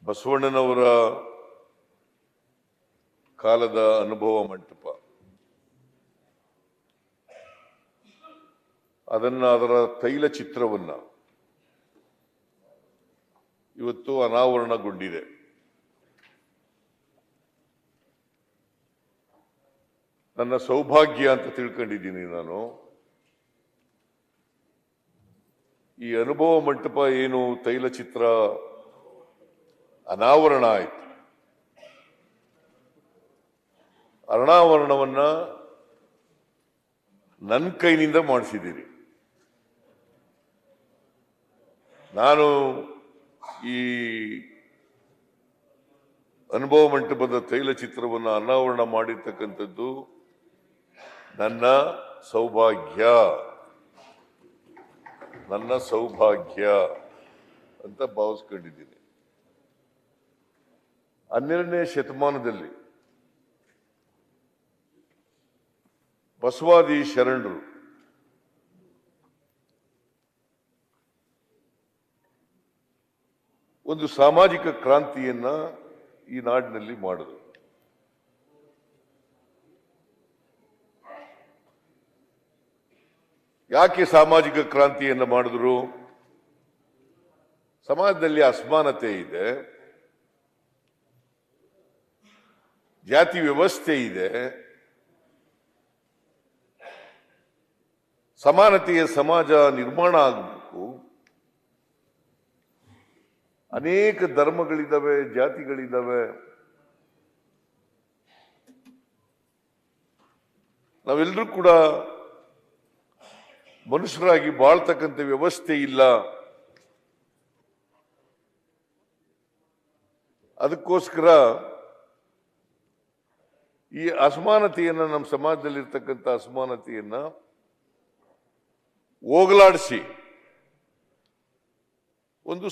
ಬಸವಣ್ಣನವರ ಕಾಲದ ಅನುಭವ ಮಂಟಪ ಅದರ ತೈಲ ಚಿತ್ರವನ್ನ ಇವತ್ತು ಅನಾವರಣಗೊಂಡಿದೆ. ನನ್ನ ಸೌಭಾಗ್ಯ ಅಂತ ತಿಳ್ಕೊಂಡಿದ್ದೀನಿ ನಾನು. ಈ ಅನುಭವ ಮಂಟಪ ಏನು ತೈಲ ಚಿತ್ರ ಅನಾವರಣ ಆಯಿತು. ಅನಾವರಣವನ್ನ ನನ್ನ ಕೈನಿಂದ ಮಾಡಿಸಿದ್ದೀರಿ. ನಾನು ಈ ಅನುಭವ ಮಂಟಪದ ತೈಲ ಚಿತ್ರವನ್ನು ಅನಾವರಣ ಮಾಡಿರ್ತಕ್ಕಂಥದ್ದು ನನ್ನ ಸೌಭಾಗ್ಯ ಅಂತ ಭಾವಿಸ್ಕೊಂಡಿದ್ದೀನಿ. 12ನೇ ಶತಮಾನದಲ್ಲಿ ಬಸವಾದಿ ಶರಣರು ಒಂದು ಸಾಮಾಜಿಕ ಕ್ರಾಂತಿಯನ್ನ ಈ ನಾಡಿನಲ್ಲಿ ಮಾಡಿದರು. ಯಾಕೆ ಸಾಮಾಜಿಕ ಕ್ರಾಂತಿಯನ್ನ ಮಾಡಿದ್ರು? ಸಮಾಜದಲ್ಲಿ ಅಸಮಾನತೆ ಇದೆ, ಜಾತಿ ವ್ಯವಸ್ಥೆ ಇದೆ, ಸಮಾನತೆಯ ಸಮಾಜ ನಿರ್ಮಾಣ ಆಗಬೇಕು. ಅನೇಕ ಧರ್ಮಗಳಿದ್ದಾವೆ, ಜಾತಿಗಳಿದ್ದಾವೆ. ನಾವೆಲ್ಲರೂ ಕೂಡ ಮನುಷ್ಯರಾಗಿ ಬಾಳ್ತಕ್ಕಂಥ ವ್ಯವಸ್ಥೆ ಇಲ್ಲ. ಅದಕ್ಕೋಸ್ಕರ ಈ ಅಸಮಾನತೆಯನ್ನ, ನಮ್ಮ ಸಮಾಜದಲ್ಲಿರ್ತಕ್ಕಂಥ ಅಸಮಾನತೆಯನ್ನ ಹೋಗಲಾಡಿಸಿ ಒಂದು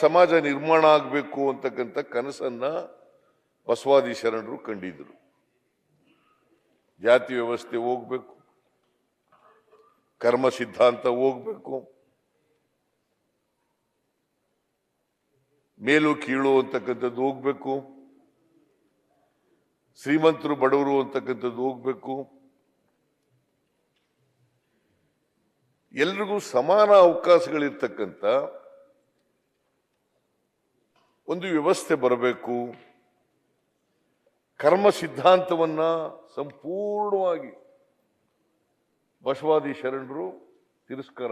ಸಮಾಜ ನಿರ್ಮಾಣ ಆಗಬೇಕು ಅಂತಕ್ಕಂಥ ಕನಸನ್ನ ಬಸವಾದಿ ಶರಣರು ಕಂಡಿದ್ರು. ಜಾತಿ ವ್ಯವಸ್ಥೆ ಹೋಗ್ಬೇಕು, ಕರ್ಮ ಸಿದ್ಧಾಂತ ಹೋಗ್ಬೇಕು, ಮೇಲು ಕೀಳು ಅಂತಕ್ಕಂಥದ್ದು ಹೋಗ್ಬೇಕು, ಶ್ರೀಮಂತರು ಬಡವರು ಅಂತಕ್ಕಂಥದ್ದು ಹೋಗ್ಬೇಕು, ಎಲ್ರಿಗೂ ಸಮಾನ ಅವಕಾಶಗಳಿರ್ತಕ್ಕಂಥ ಒಂದು ವ್ಯವಸ್ಥೆ ಬರಬೇಕು. ಕರ್ಮ ಸಿದ್ಧಾಂತವನ್ನ ಸಂಪೂರ್ಣವಾಗಿ ಬಸವಾದಿ ಶರಣರು ತಿರಸ್ಕಾರ